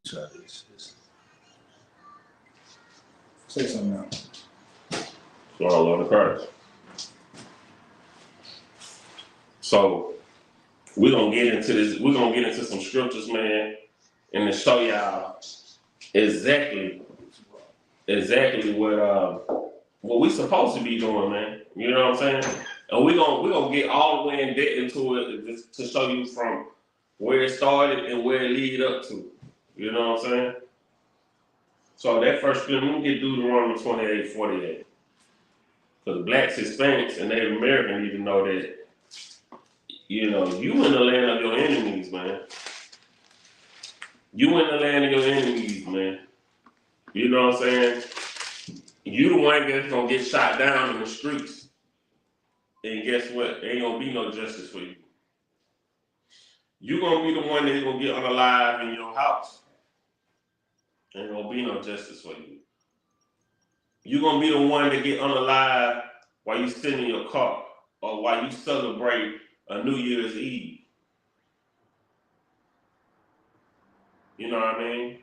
try this. Say something now. Well, Lord of Christ. So we're gonna get into this. We're gonna get into some scriptures, man, and to show y'all exactly what we supposed to be doing, man. You know what I'm saying? And we're gonna get all the way in depth into it just to show you from where it started and where it lead up to. You know what I'm saying? So that first scripture, let me get Deuteronomy 28:48. Because blacks, Hispanics, and Native Americans need to know that, you know, you in the land of your enemies, man. You in the land of your enemies, man. You know what I'm saying? You the one that's gonna get shot down in the streets. And guess what? There ain't gonna be no justice for you. You gonna be the one that's gonna get unalive in your house. Ain't gonna be no justice for you. You gonna be the one that get unalive while you sit in your car or while you celebrate a New Year's Eve. You know what I mean?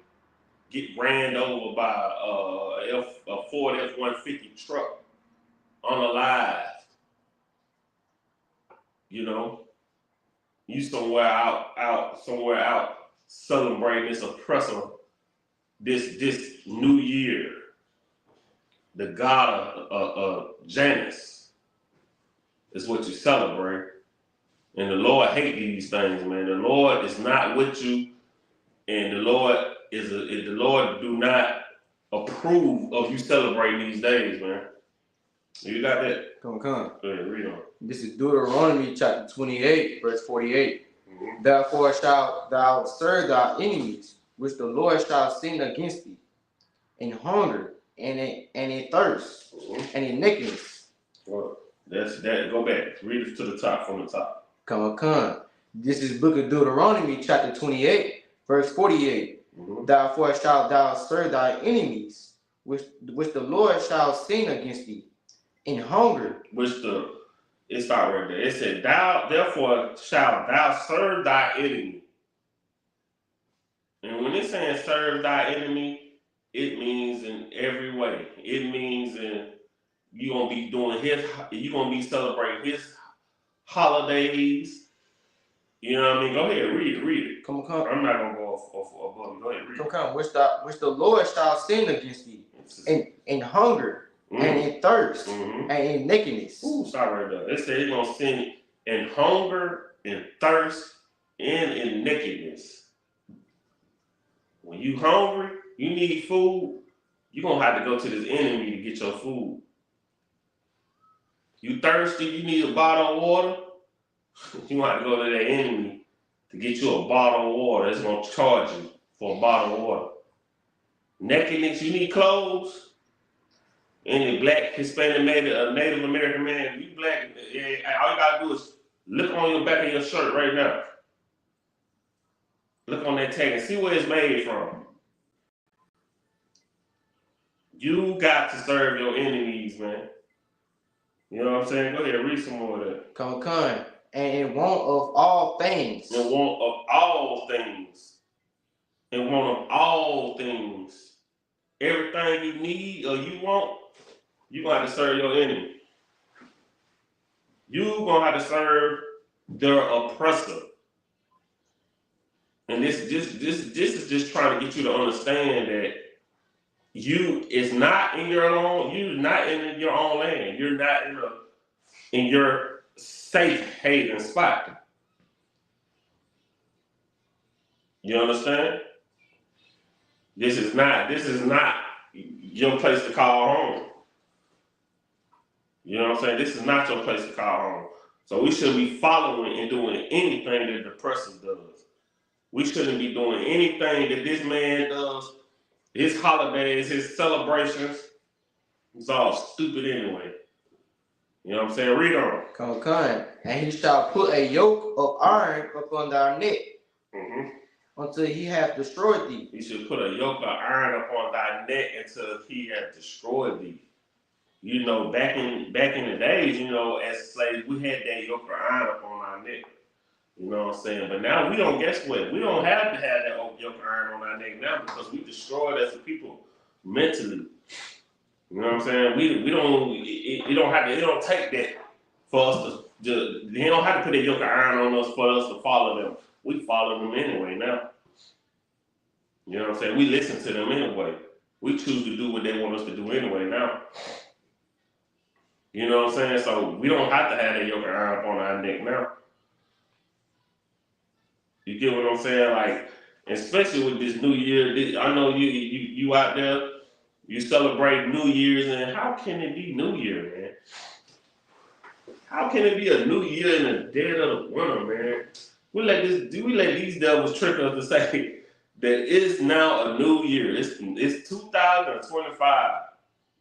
Get ran over by a Ford F-150 truck, unalive. You know, you somewhere out celebrating this oppressor, this New Year, the god of Janus is what you celebrate. And the Lord hate these things, man. The Lord is not with you, and the Lord do not approve of you celebrating these days, man. You got that? Come. Go ahead, read on. This is Deuteronomy chapter 28, verse 48. Mm-hmm. Therefore shalt thou serve thy enemies, which the Lord shall send against thee, in hunger, and in thirst, and in nakedness. Well, that's that. Go back. Read it to the top, from the top. Come. This is book of Deuteronomy chapter 28, verse 48. Mm-hmm. Therefore shalt thou serve thy enemies, which the Lord shall send against thee, in hunger. It started right there. It said, therefore shalt thou serve thy enemy. And when it's saying serve thy enemy, it means in every way. It means you're gonna be celebrating his holidays. You know what I mean? Go ahead, read it. Come. I'm not gonna go off above you. Go ahead, read it. Come. Which the Lord shall send against thee, in hunger, mm-hmm. and in thirst, mm-hmm. and in nakedness. Ooh, stop right there. It said he's gonna send in hunger, in thirst, and in nakedness. When you hungry, you need food, you're gonna have to go to this enemy to get your food. You thirsty, you need a bottle of water, you gonna have to go to that enemy to get you a bottle of water. It's gonna charge you for a bottle of water. Nakedness, you need clothes. Any black, Hispanic, Native American man, you black, all you gotta do is look on your back of your shirt right now. Look on that tag and see where it's made from. You got to serve your enemies, man. You know what I'm saying? Go ahead, read some more of that. Come. And in want of all things. In want of all things. In want of all things. Everything you need or you want, you're going to have to serve your enemy. You're going to have to serve their oppressor. And this is just trying to get you to understand that you're not in your own land. You're not in your safe haven spot. You understand? This is not your place to call home. You know what I'm saying? This is not your place to call home. So we shouldn't be following and doing anything that the person does. We shouldn't be doing anything that this man does. His holidays, his celebrations, it's all stupid anyway. You know what I'm saying? Read on. Come. And he shall put a yoke of iron upon thy neck, mm-hmm. until he hath destroyed thee. He should put a yoke of iron upon thy neck until he hath destroyed thee. You know, back in the days, you know, as slaves, we had that yoke of iron upon our neck. You know what I'm saying? But now we don't, guess what? We don't have to have that old yoke iron on our neck now because we destroyed as a people mentally. You know what I'm saying? We don't, it don't have to, it don't take that for us to, they don't have to put that yoke of iron on us for us to follow them. We follow them anyway now. You know what I'm saying? We listen to them anyway. We choose to do what they want us to do anyway now. You know what I'm saying? So we don't have to have that yoke of iron up on our neck now. You get what I'm saying? Like, especially with this new year, I know you out there, you celebrate New Year's, and how can it be New Year, man? How can it be a new year in the dead of the winter, man? We let these devils trick us to say that it's now a new year. It's 2025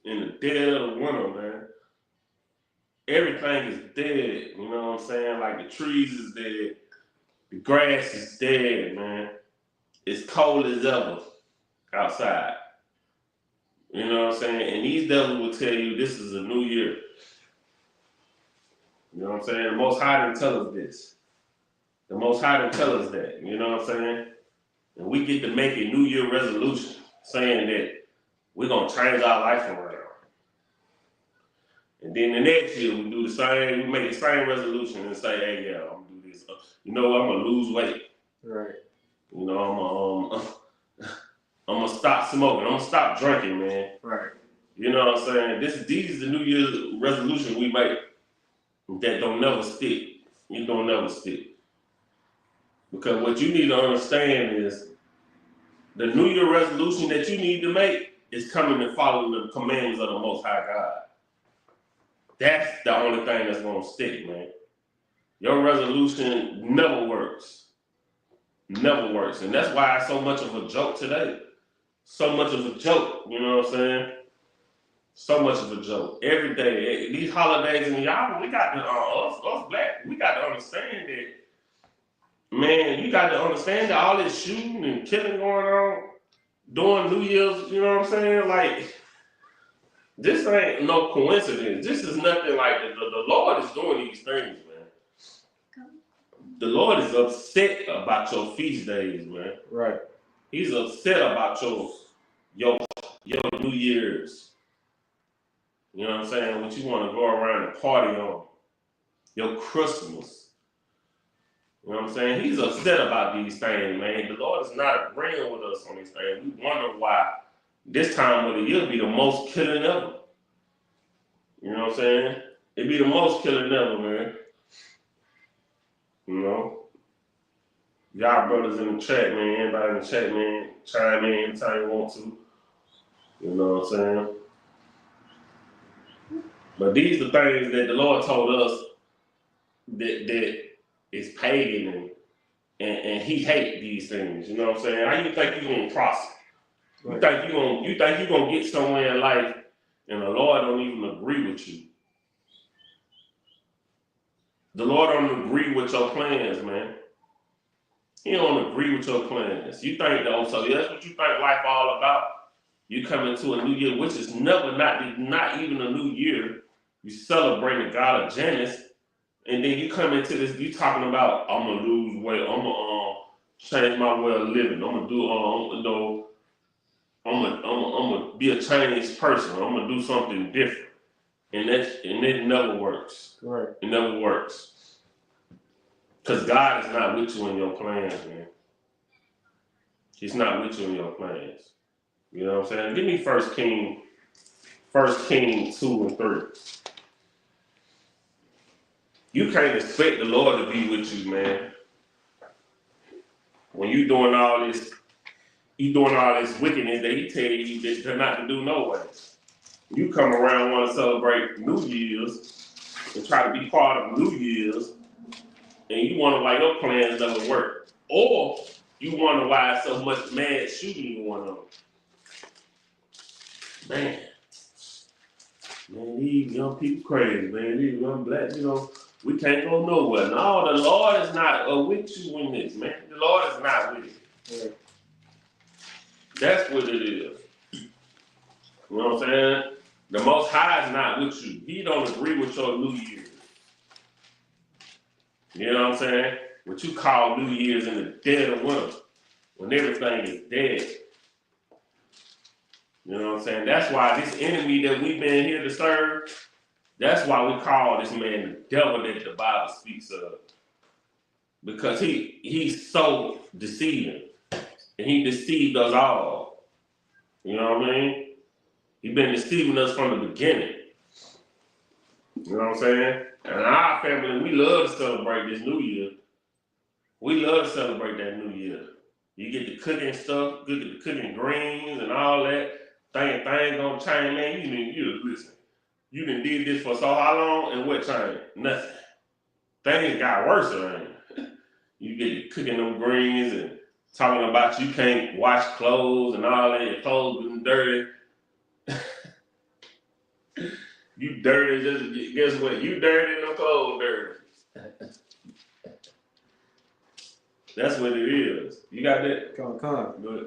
in the dead of the winter, man. Everything is dead. You know what I'm saying? Like the trees is dead, the grass is dead, man. It's cold as ever outside. You know what I'm saying? And these devils will tell you this is a new year. You know what I'm saying? The Most High didn't tell us this. The Most High didn't tell us that. You know what I'm saying? And we get to make a New Year resolution saying that we're going to change our life around. And then the next year we do the same, we make the same resolution and say, hey, yeah, I'm going to do this. You know what? I'm going to lose weight. Right. You know, I'm going to stop smoking. I'm going to stop drinking, man. Right. You know what I'm saying? These are the New Year's resolutions we make that don't never stick. It don't never stick. Because what you need to understand is the New Year resolution that you need to make is coming to follow the commands of the Most High God. That's the only thing that's going to stick, man. Your resolution never works. Never works. And that's why it's so much of a joke today. So much of a joke, you know what I'm saying? So much of a joke. Every day, these holidays, and y'all, we got to, us black, we got to understand that, man, you got to understand that all this shooting and killing going on during New Year's, you know what I'm saying? Like, this ain't no coincidence. This is nothing like, the Lord is doing these things, man. The Lord is upset about your feast days, man. Right. He's upset about your New Year's. You know what I'm saying? What you want to go around and party on. Your Christmas. You know what I'm saying? He's upset about these things, man. The Lord is not agreeing with us on these things. We wonder why this time of the year be the most killing ever. You know what I'm saying? It be the most killing ever, man. You know? Y'all brothers in the chat, man. Everybody in the chat, man. Chime in anytime you want to. You know what I'm saying? But these are things that the Lord told us that is pagan and he hate these things. You know what I'm saying? How you think you're gonna prosper? Right. You think you're gonna get somewhere in life and the Lord don't even agree with you. The Lord don't agree with your plans, man. He don't agree with your plans. You think though, so that's what you think life all about. You come into a new year, which is never not even a new year. You celebrate the God of Janus, and then you come into this. You talking about I'm gonna lose weight. I'm gonna change my way of living. I'm gonna do I'm gonna be a Chinese person. I'm gonna do something different, and it never works. Right. It never works. Because God is not with you in your plans, man. He's not with you in your plans. You know what I'm saying? Give me 1 King 2 and 3. You can't expect the Lord to be with you, man. When you doing all this wickedness that he tell you that they're not to do no way. You come around want to celebrate New Year's and try to be part of New Year's, and you wonder why your plans doesn't work. Or you wonder why so much mad shooting going on. Man, these young people crazy, man. These young black, we can't go nowhere. No, the Lord is not with you in this, man. The Lord is not with you. Yeah. That's what it is. You know what I'm saying? The Most High is not with you. He don't agree with your New Year's. You know what I'm saying? what you call New Year's in the dead of winter, when everything is dead. You know what I'm saying? That's why this enemy that we've been here to serve, that's why we call this man the devil that the Bible speaks of. Because he's so deceiving. And he deceived us all. You know what I mean? He's been deceiving us from the beginning. You know what I'm saying? And our family, we love to celebrate this New Year. We love to celebrate that New Year. You get the cooking stuff, you get the cooking greens and all that. Thing gonna change, man. You listen. You done did this for so how long and what changed? Nothing. Things got worse around you. You get cooking them greens and talking about you can't wash clothes and all that. Your clothes getting dirty. You dirty, just guess what? You dirty and them clothes dirty. That's what it is. You got that? Come.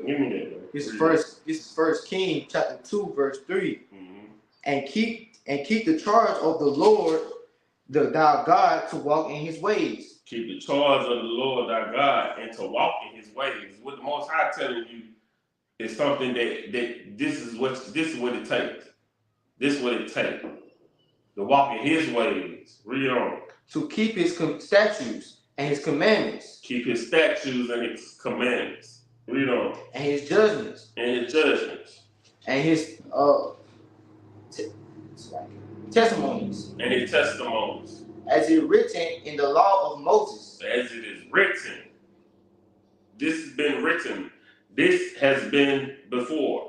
Give me that, man. This is First King chapter 2, verse 3. Mm-hmm. And keep the charge of the Lord, thou God, to walk in his ways. Keep the charge of the Lord thy God and to walk in his ways. What the Most High telling you is something that this is what it takes. This is what it takes. To walk in his ways. Read on. To keep his statutes and his commandments. Keep his statutes and his commandments. Read on. And his judgments. And his judgments. And his testimonies. And his testimonies. As it written in the law of Moses. As it is written. This has been written. This has been before.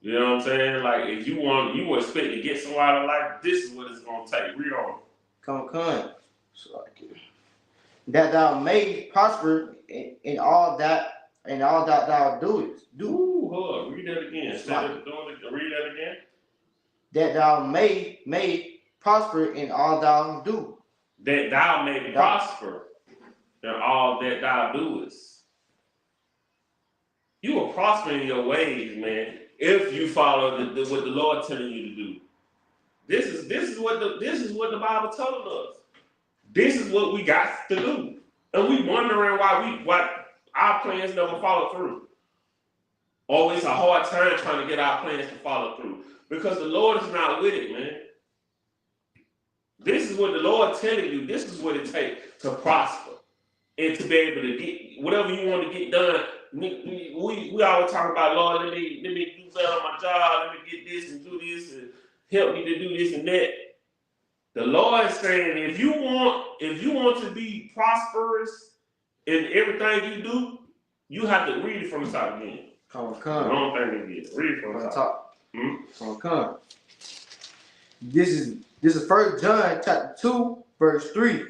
You know what I'm saying? Like, if you expect to get somewhere out of life, this is what it's going to take. Read on. Come. That thou may prosper in all that thou doest. Ooh, hold on. Read that again. Read that again. That thou may prosper in all thou do. That thou may prosper in all that thou doest. You will prosper in your ways, man, if you follow what the Lord telling you to do. This is what the Bible telling us. This is what we got to do, and we wondering why our plans never follow through. Oh, it's a hard time trying to get our plans to follow through because the Lord is not with it, man. This is what the Lord telling you. This is what it takes to prosper and to be able to get whatever you want to get done. We always talk about, Lord, let me do better on my job. Let me get this and do this and help me to do this and that. The Lord is saying, if you want to be prosperous in everything you do, you have to read it from the top again. Come. Wrong thing again. Read it from the top. Come. This is 1 John chapter 2, verse 3.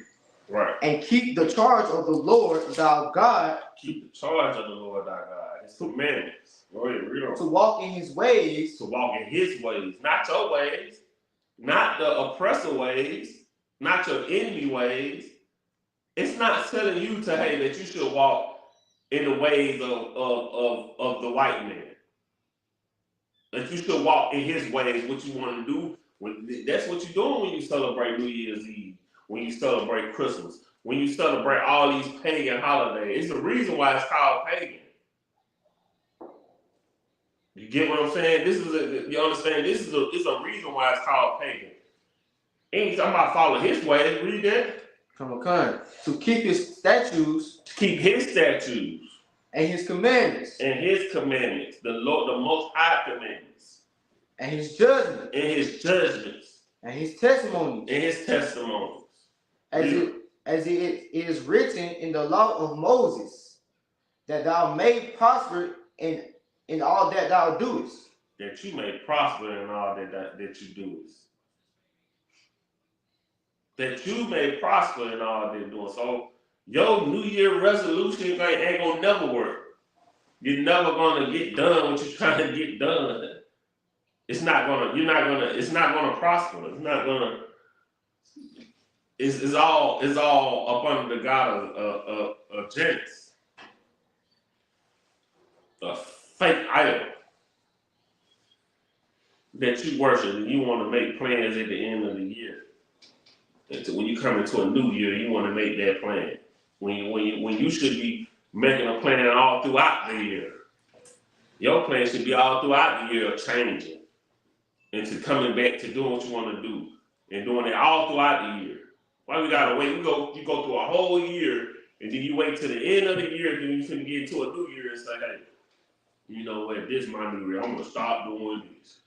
Right. And keep the charge of the Lord thy God. Keep the charge of the Lord thy God. His commandments. Go ahead, read on. To walk in his ways. To walk in his ways. Not your ways. Not the oppressor ways. Not your enemy ways. It's not telling you that you should walk in the ways of the white man. That you should walk in his ways, what you want to do. That's what you're doing when you celebrate New Year's Eve. When you celebrate Christmas, when you celebrate all these pagan holidays. It's the reason why it's called pagan. You get what I'm saying? You understand? It's a reason why it's called pagan. Ain't talking about follow his ways. Read that. Come. To keep his statutes. To keep his statutes. And his commandments. And his commandments. The Lord, the Most High commandments. And his judgments. And his judgments. And his testimonies. And his testimonies. As it is written in the law of Moses, that thou may prosper in all that thou doest. That you may prosper in all that you doest. That you may prosper in all that you're doing. So your New Year resolution ain't gonna never work. You're never gonna get done what you're trying to get done. It's not gonna prosper. It's not gonna. It's all up under the God of Janus, a fake idol that you worship, and you want to make plans at the end of the year. And when you come into a new year, you want to make that plan. when you should be making a plan all throughout the year. Your plan should be all throughout the year of changing into coming back to doing what you want to do and doing it all throughout the year. Why we gotta wait? You go through a whole year and then you wait till the end of the year, then you finna get into a new year and say, hey, you know what, this is my new year. I'm gonna stop doing this.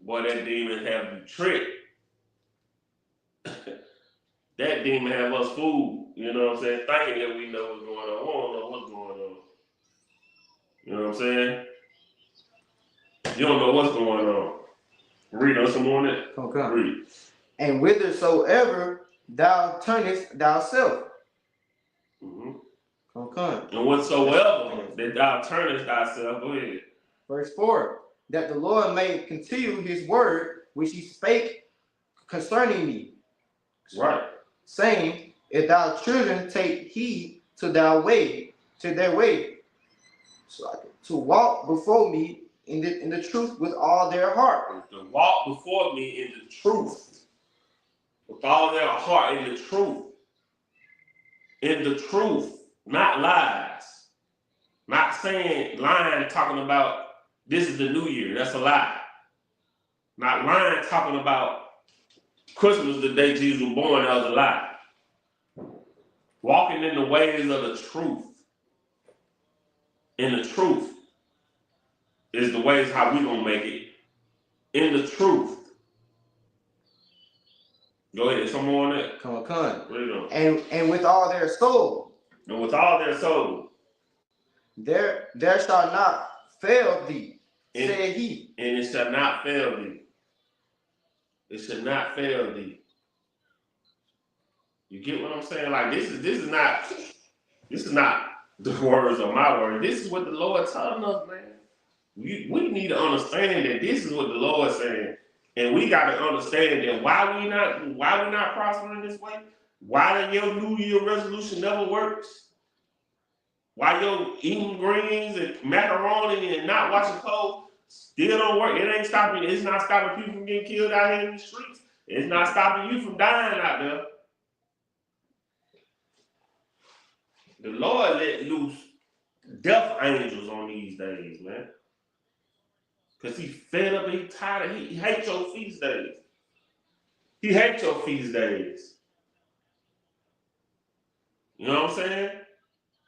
Boy, that demon have you tricked. That demon have us fooled. You know what I'm saying? Thinking that we know what's going on. We don't know what's going on. You know what I'm saying? You don't know what's going on. Read us some on it. Okay. Read. And whithersoever thou turnest thyself. Mm-hmm. Okay. And whatsoever that thou turnest thyself, go ahead. Verse 4. That the Lord may continue his word which he spake concerning me. Right. Saying, if thou children take heed to their way, so to walk before me in the truth with all their heart. To walk before me in the truth. With all their heart in the truth. In the truth, not lies. Not saying, lying, talking about this is the new year. That's a lie. Not lying, talking about Christmas, the day Jesus was born, that was a lie. Walking in the ways of the truth. In the truth is the ways how we gonna make it. In the truth. Go ahead, some more on that. Come on. Read on. And with all their soul. And with all their soul. There shall not fail thee, said he. And it shall not fail thee. It shall not fail thee. You get what I'm saying? Like this is not the words of my word. This is what the Lord telling us, man. We need to understand that this is what the Lord is saying. And we got to understand that why we not prospering this way? Why your New Year resolution never works? Why your eating greens and macaroni and not washing clothes still don't work? It ain't stopping. It's not stopping people from getting killed out here in the streets. It's not stopping you from dying out there. The Lord let loose death angels on these days, man. Because he fed up and he tired of, he hates your feast days. He hates your feast days. You know what I'm saying?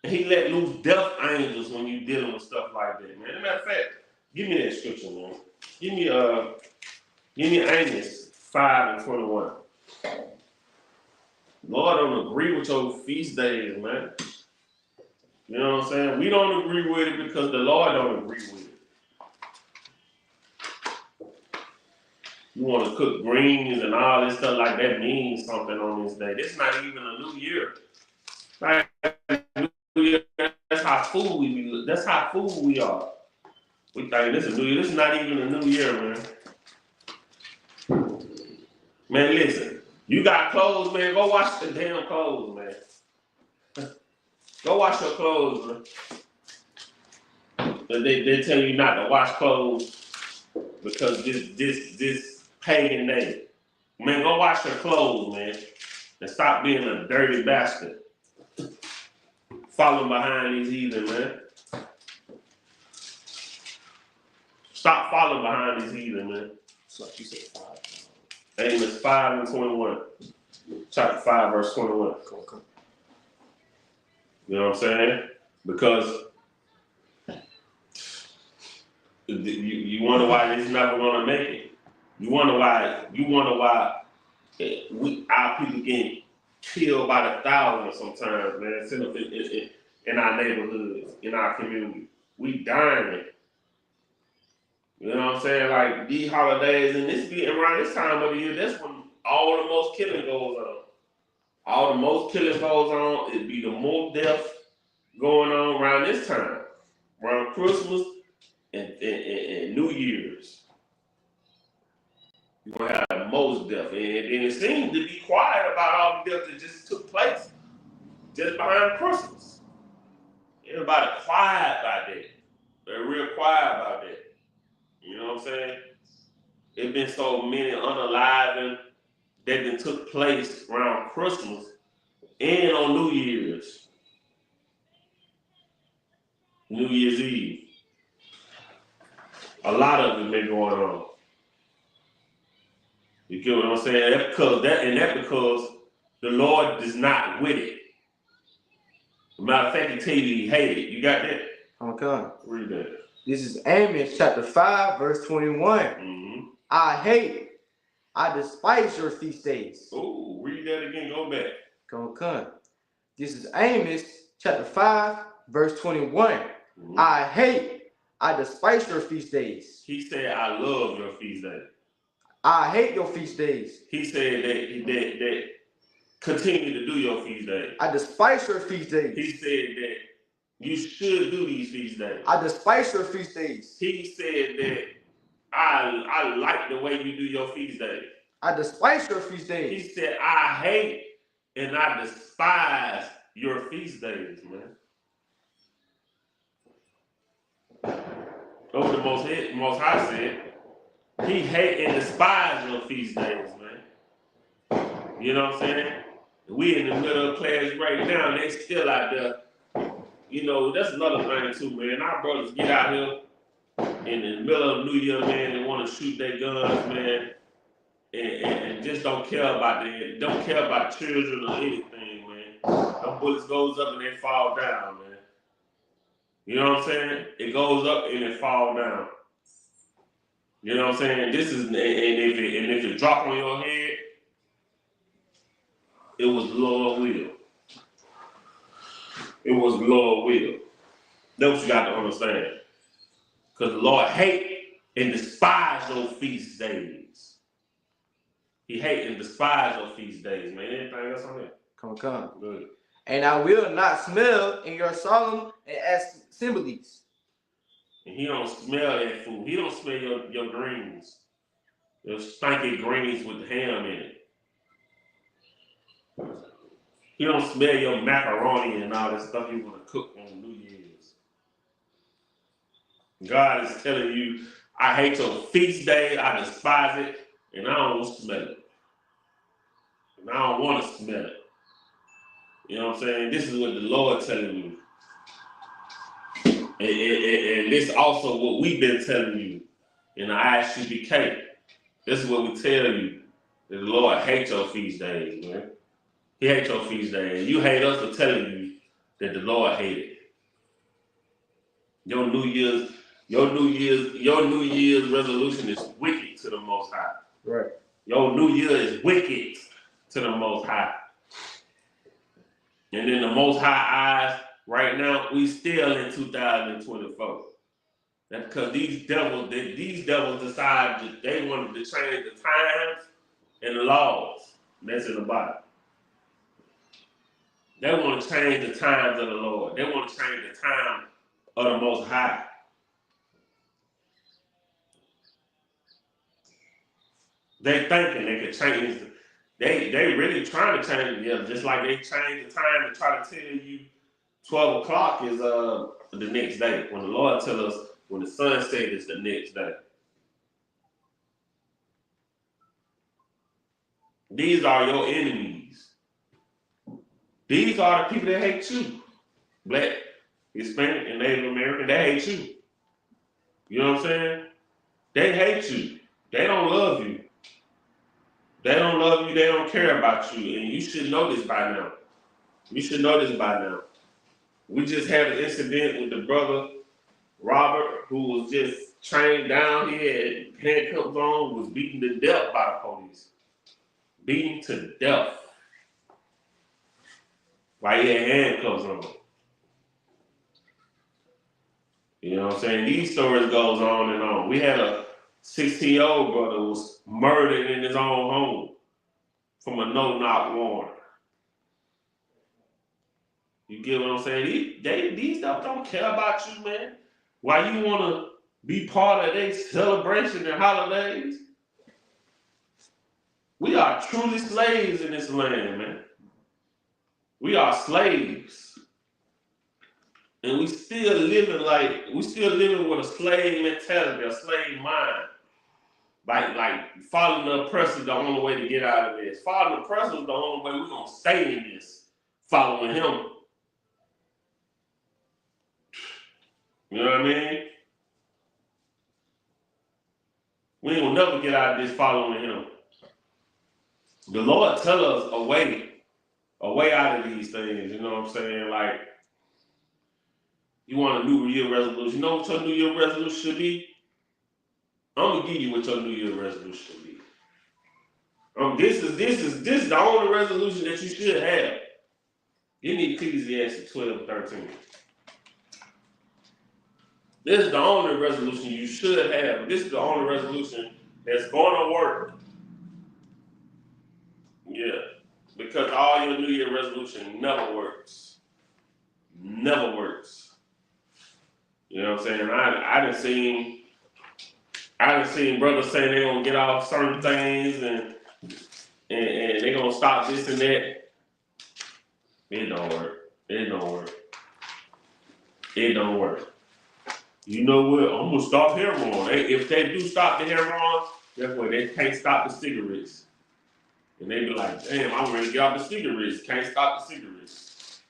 And he let loose death angels when you dealing with stuff like that, man. As a matter of fact, give me that scripture, man. Give me Amos 5:21. Lord don't agree with your feast days, man. You know what I'm saying? We don't agree with it because the Lord don't agree with it. You want to cook greens and all this stuff like that means something on this day. This is not even a new year. Like, New Year, that's how fool we. That's how fool we are. We think this is New Year. This is not even a new year, man. Man, listen. You got clothes, man. Go wash the damn clothes, man. Go wash your clothes, man. They tell you not to wash clothes because this pagan name. Man, go wash your clothes, man. And stop being a dirty bastard. Following behind these heathen, man. Stop following behind these heathen, man. So you said 5. Amos 5:21. Chapter 5, verse 21. Okay. You know what I'm saying? Because you wonder why it's never gonna make it. You wonder why our people get killed by the thousands sometimes, man. In our neighborhoods, in our community. We dying. You know what I'm saying? Like these holidays and around this time of the year, that's when all the most killing goes on. All the most killing goes on. It'd be the more death going on around this time. Around Christmas and New Year's. You're gonna have the most death. And it seems to be quiet about all the death that just took place just behind Christmas. Everybody quiet about that. They're real quiet about that. You know what I'm saying? It's been so many unaliving that took place around Christmas and on New Year's Eve. A lot of it been going on. You get what I'm saying? That's because the Lord is not with it. Matter of fact, he tell you he hate it. You got that? Okay. Read that. This is Amos chapter 5, verse 21. Mm-hmm. I despise your feast days. Oh, read that again. Go back. Okay. This is Amos chapter 5, verse 21. Mm-hmm. I despise your feast days. He said, I love your feast days. I hate your feast days. He said that continue to do your feast days. I despise your feast days. He said that you should do these feast days. I despise your feast days. He said that I like the way you do your feast days. I despise your feast days. He said, I hate and I despise your feast days, man. Over the Most High said, he hate and despise your feast days, man. You know what I'm saying? We in the middle of class right now, and they still out there. You know, that's another thing too, man. Our brothers get out here in the middle of New Year, man, and want to shoot their guns, man, and just don't care about children or anything, man. Them bullets goes up and they fall down, man. You know what I'm saying? It goes up and it fall down. You know what I'm saying? This is, and if it drop on your head, it was Lord will. It was Lord will. That's what you got to understand. Because the Lord hate and despise those feast days. He hate and despise those feast days, man. Anything else on that? Come. Good. And I will not smell in your solemn assemblies. And he don't smell that food. He don't smell your greens. Your stinky greens with ham in it. He don't smell your macaroni and all that stuff you want to cook on New Year's. God is telling you, I hate your feast day, I despise it, and I don't want to smell it. And I don't want to smell it. You know what I'm saying? This is what the Lord telling you. And this also what we've been telling you in the Isupk. This is what we tell you. That the Lord hates your feast days, man. He hates your feast days. You hate us for telling you that the Lord hates it. Your New Year's resolution is wicked to the Most High. Right. Your New Year is wicked to the Most High. And in the Most High eyes, right now, we still in 2024. That's because these devils decide that they wanted to change the times and the laws. That's in the Bible. They want to change the times of the Lord. They want to change the time of the Most High. They thinking they could change. They really trying to change it, just like they changed the time to try to tell you 12 o'clock is the next day. When the Lord tell us when the sun sets it's the next day. These are your enemies. These are the people that hate you. Black, Hispanic, and Native American, they hate you. You know what I'm saying? They hate you. They don't love you. They don't love you. They don't care about you. And you should know this by now. You should know this by now. We just had an incident with the brother, Robert, who was just trained down here, handcuffs on, was beaten to death by the police. Beaten to death. While he had handcuffs on. You know what I'm saying? These stories goes on and on. We had a 16-year-old brother who was murdered in his own home from a no-knock warrant. You get what I'm saying? These stuff don't care about you, man. Why you want to be part of their celebration and holidays? We are truly slaves in this land, man. We are slaves. And we still living with a slave mentality, a slave mind. Like following the oppressor is the only way to get out of this. Following the oppressor is the only way we're going to stay in this. following him. You know what I mean? We ain't gonna never get out of this following him. The Lord tell us a way out of these things. You know what I'm saying? Like, you want a New Year resolution. You know what your New Year resolution should be? I'm gonna give you what your New Year resolution should be. This is the only resolution that you should have. You need Ecclesiastes 12:13. This is the only resolution you should have. This is the only resolution that's gonna work. Yeah. Because all your New Year resolution never works. Never works. You know what I'm saying? I done seen brothers saying they gonna get off certain things and they gonna stop this and that. It don't work. It don't work. It don't work. You know what? I'm gonna stop heroin. If they do stop the heroin, guess what? They can't stop the cigarettes. And they be like, damn, I'm ready to get off the cigarettes. Can't stop the cigarettes.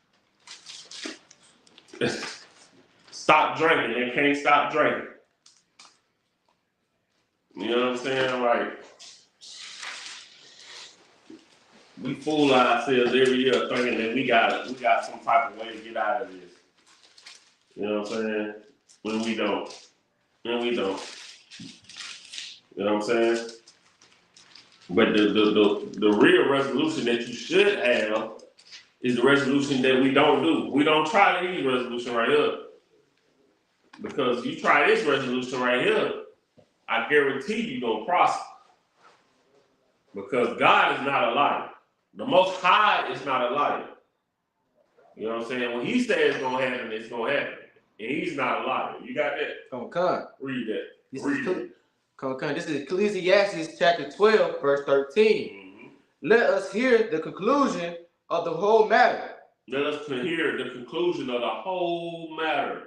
Stop drinking. They can't stop drinking. You know what I'm saying? Like, we fool ourselves every year thinking that we got some type of way to get out of this. You know what I'm saying? When we don't. When we don't. You know what I'm saying? But the real resolution that you should have is the resolution that we don't do. We don't try these resolution right here. Because you try this resolution right here, I guarantee you gonna prosper. Because God is not a liar. The Most High is not a liar. You know what I'm saying? When he says it's gonna happen, it's gonna happen. And he's not a liar. You got that? Come on. Read that. This is Ecclesiastes chapter 12, verse 13. Mm-hmm. Let us hear the conclusion of the whole matter. Let us hear the conclusion of the whole matter.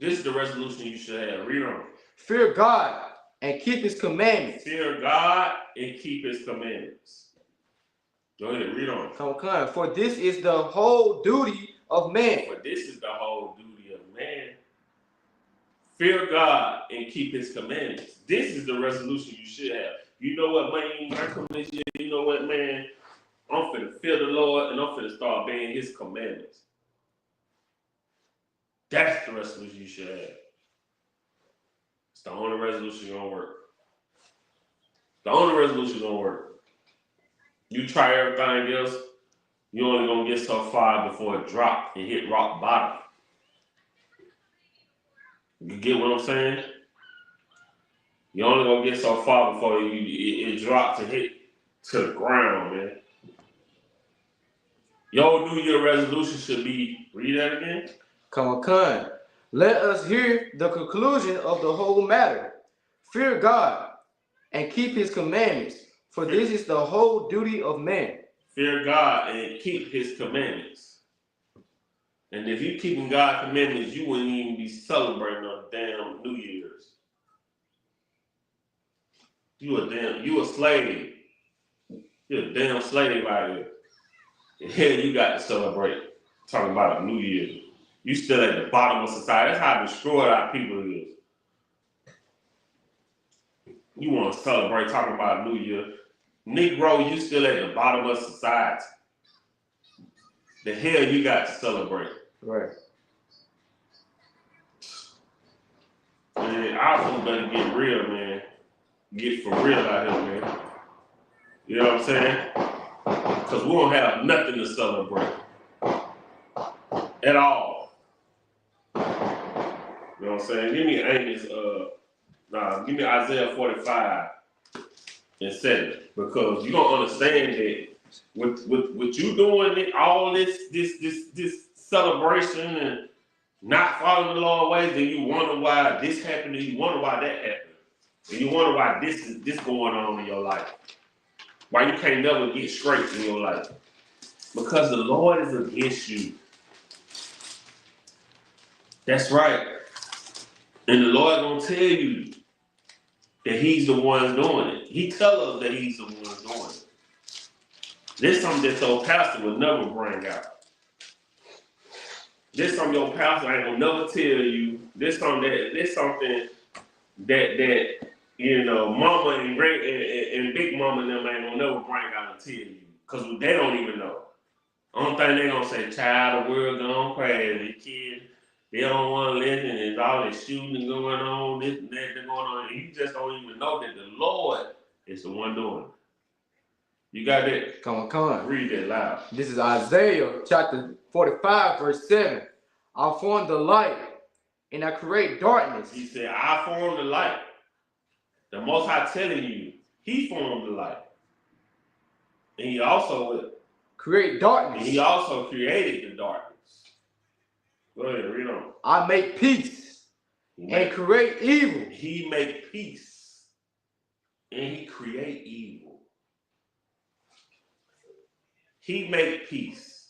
This is the resolution you should have. Read on. Fear God and keep his commandments. Fear God and keep his commandments. Go ahead, read on. Come on. For this is the whole duty of man. For this is the whole duty of man. Fear God and keep his commandments. This is the resolution you should have. You know what, man? I come this year, you know what, man? I'm finna fear the Lord and I'm finna start obeying his commandments. That's the resolution you should have. It's the only resolution gonna work. The only resolution gonna work. You try everything else, you only gonna get so far before it drop and hit rock bottom. You get what I'm saying? You only gonna get so far before it drops and hit to the ground, man. Your New Year resolution should be, read that again. Come on. Let us hear the conclusion of the whole matter. Fear God and keep his commandments, for this is the whole duty of man. Fear God and keep his commandments. And if you keeping God's commandments, you wouldn't even be celebrating on damn New Year's. You a slave. You're a damn slave out here. And hell, you got to celebrate. Talking about a New Year. You still at the bottom of society. That's how destroyed our people is. You want to celebrate talking about a New Year. Negro, you still at the bottom of society. The hell you got to celebrate. Right. Man, our people better get real, man. Get for real out here, man. You know what I'm saying? Because we don't have nothing to celebrate. At all. You know what I'm saying? Give me Isaiah 45 and 7. Because you don't understand that with you doing all this celebration and not following the Lord's ways, then you wonder why this happened and you wonder why that happened. And you wonder why this going on in your life. Why you can't never get straight in your life. Because the Lord is against you. That's right. And the Lord gonna tell you that he's the one doing it. He tell us that he's the one doing it. This is something that your pastor will never bring out. This is something your pastor ain't gonna never tell you. This something that you know, mama and great and big mama and them ain't gonna never bring out and tell you. Cause they don't even know. Only thing they gonna say, child, the world gone crazy, kid. They don't want to listen, and there's all this shooting going on, this and that going on, and you just don't even know that the Lord is the one doing it. You got that? Come on. Read that loud. This is Isaiah chapter 45, verse 7. I form the light, and I create darkness. He said, I formed the light. The Most High telling you, He formed the light. And He also create darkness. And He also created the darkness. Go ahead, read on. I make peace and create evil. He make peace and He create evil. He make peace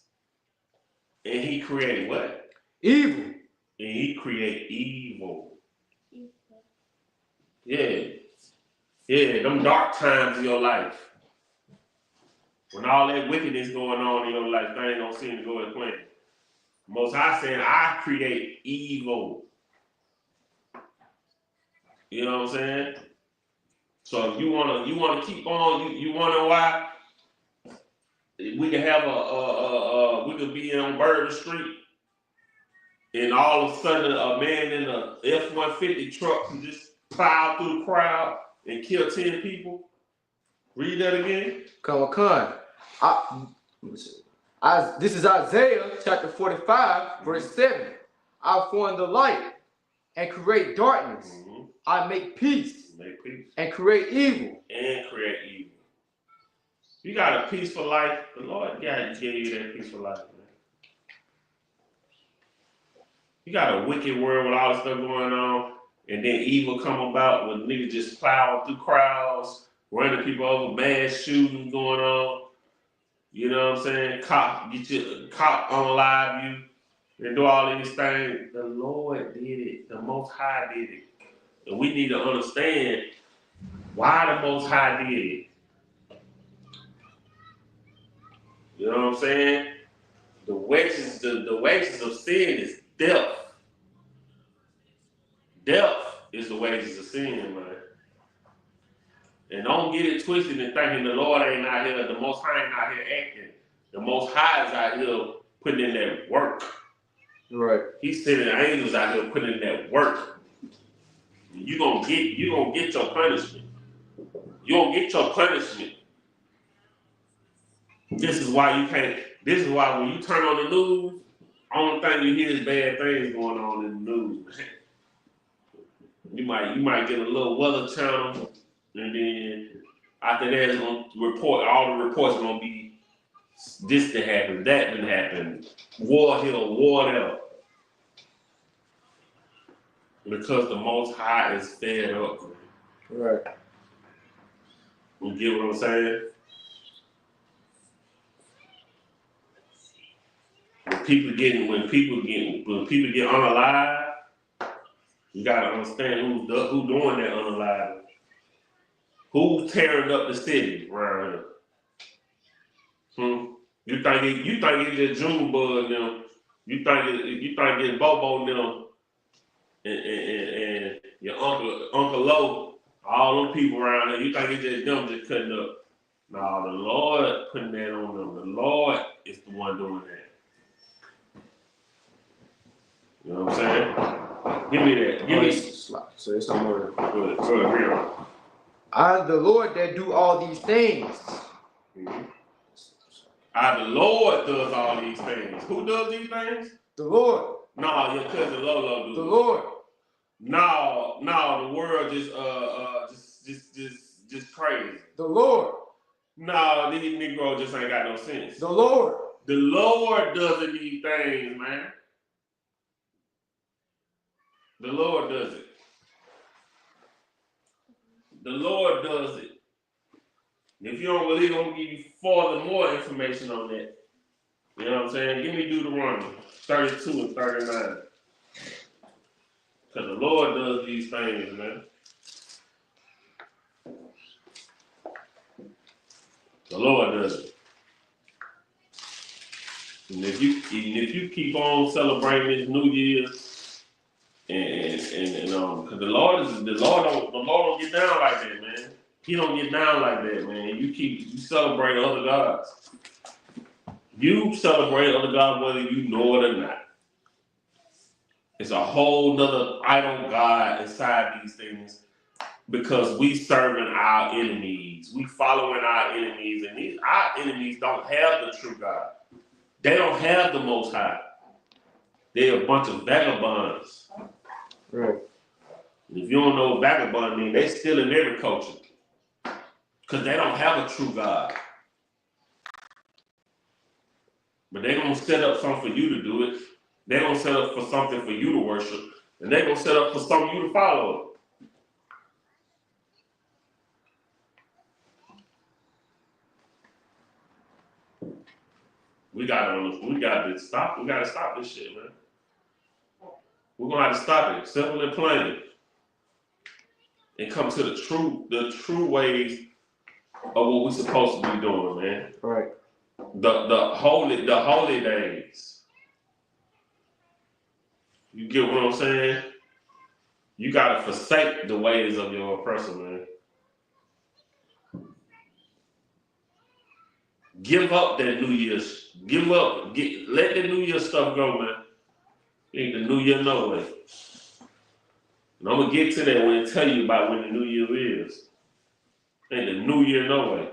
and He create what? Evil. And He create evil. Yeah. Yeah, them dark times in your life. When all that wickedness going on in your life, things don't seem to go as planned. Most High saying, I create evil. You know what I'm saying? So if you wanna keep on, you wonder why we can have we could be on Bourbon Street and all of a sudden a man in a F-150 truck can just plow through the crowd and kill 10 people. Read that again. Come on. This is Isaiah chapter 45, verse 7. I form the light and create darkness. Mm-hmm. I make peace and create evil. You got a peaceful life. The Lord got to give you that peaceful life, man. You got a wicked world with all this stuff going on, and then evil come about when niggas just plowing through crowds, running people over, mass shooting going on. You know what I'm saying? Cop unalive you and do all these things. The Lord did it. The Most High did it. And we need to understand why the Most High did it. You know what I'm saying? The wages of sin is death. Death is the wages of sin, man. And don't get it twisted and thinking the Lord ain't out here, the Most High ain't out here acting. The Most High is out here putting in that work. Right. He's sending angels out here putting in that work. You gonna get your punishment. You gonna get your punishment. This is why when you turn on the news, only thing you hear is bad things going on in the news. You might get a little weather channel, and then after that it's gonna report, all the reports are gonna be this that happened, that didn't happen, war here, war there. Because the Most High is fed up. Right. You get what I'm saying? When people get unalive, you gotta understand who doing that unalive. Who's tearing up the city around here? You think it's just Junebug them? You think it's Bobo them? And your Uncle Lo, all them people around there, you think it's just them just cutting up. No, the Lord putting that on them. The Lord is the one doing that. You know what I'm saying? Give me that. Give me. So it's no more. Good, real. I am the Lord that do all these things. Mm-hmm. The Lord does all these things. Who does these things? The Lord. No, your cousin Lolo does. The Lord. No, the world just crazy. The Lord. No, these Negroes just ain't got no sense. The Lord. The Lord does these things, man. The Lord does it. The Lord does it. If you don't believe, I'm gonna give you further more information on that. You know what I'm saying? Give me Deuteronomy 32 and 39. Because the Lord does these things, man. The Lord does it. And if you keep on celebrating this New Year, because the Lord don't get down like that, man. He don't get down like that, man. You celebrate other gods. You celebrate other gods whether you know it or not. It's a whole nother idol god inside these things because we serving our enemies. We following our enemies, and our enemies don't have the true God. They don't have the Most High. They're a bunch of vagabonds. Right. If you don't know what vagabond mean, they still in every culture because they don't have a true God. But they're going to set up something for you to do it. They're going to set up for something for you to worship. And they're going to set up for something you to follow. We got to stop this shit, man. We're going to have to stop it. Simple and plain. And come to the true ways of what we're supposed to be doing, man. Right. The holy days. You get what I'm saying? You gotta forsake the ways of your oppressor, man. Give up that New Year's. Let the New Year stuff go, man. Ain't the New Year no way. And I'm gonna get to that when I tell you about when the New Year is. Ain't the New Year no way.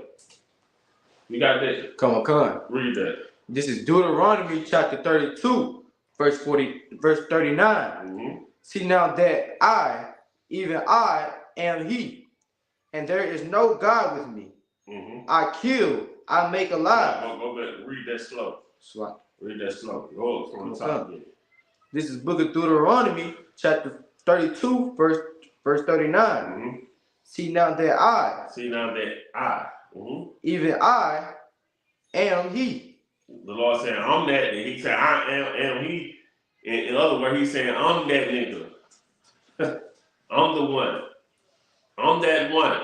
You got that? Come on. Read that. This is Deuteronomy chapter 32, verse 39. Mm-hmm. See now that I, even I, am he, and there is no God with me. Mm-hmm. I kill, I make alive. Go back. Read that slow. So Read that slow. Go up from the top again. This is Book of Deuteronomy chapter 32, verse 39. Mm-hmm. See now that I, mm-hmm. even I, am he. The Lord said, I'm that, and he said, I am he. In other words, he's saying, I'm that nigga. I'm the one. I'm that one.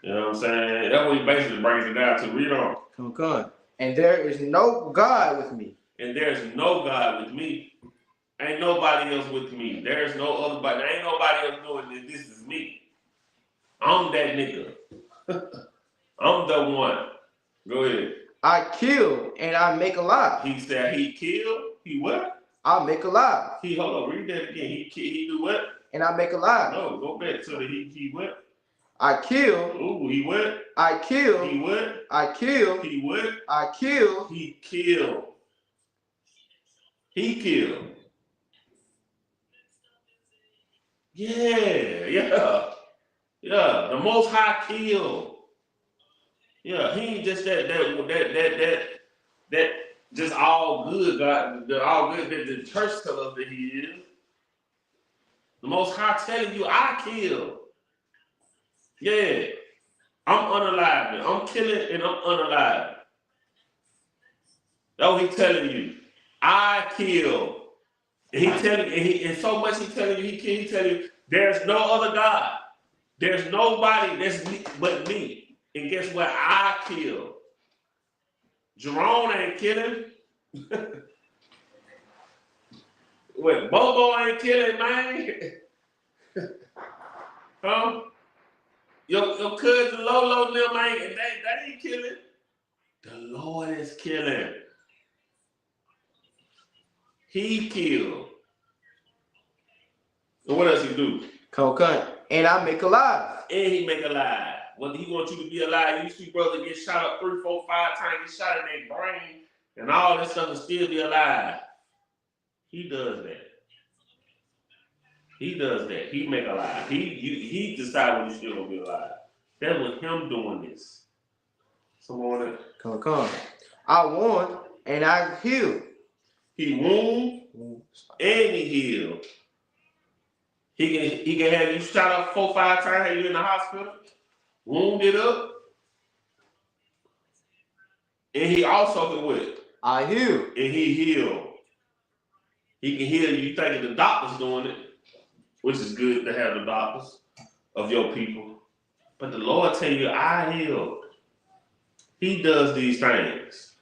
You know what I'm saying? That's what he basically brings it down to. Read on. Come on. And there is no God with me. And there's no God with me. Ain't nobody else with me. There's no other body. There ain't nobody else doing this. This is me. I'm that nigga. I'm the one. Go ahead. I kill and I make alive. He said he killed. He what? I make alive. Hold on, read that again. He do what? And I make alive. No, go back to the he what? I kill. Ooh, he what? I kill. He what? I kill. He what? I kill. He killed. He killed. Yeah. The Most High killed. Yeah, he ain't just that just all good God, all good that the church tells us that he is. The Most High telling you, I kill. Yeah, I'm unalive, man. I'm killing and I'm unalive. That's what he telling you. I kill. And he telling you, and so much he telling you, he telling you, there's no other God. There's nobody that's me, but me. And guess what? I kill. Jerome ain't killing. What, Bobo ain't killing, man? Huh? Your cousin Lolo and them ain't, they ain't killing. The Lord is killing. He killed. So what else he do? Come. And I make alive. And he make alive. Whether he wants you to be alive, you see brothers get shot up 3, 4, 5 times, get shot in their brain, and all that stuff and still be alive. He does that. He make alive. He decide when you still gonna be alive. That was him doing this. Someone. Come. I warn and I heal. He wound and he healed. He can have you shot up 4, 5 times, have you in the hospital, wounded up, and he also can what? I heal. And he healed. He can heal you. You think the doctor's doing it, which is good to have the doctors of your people. But the Lord tell you, I healed. He does these things.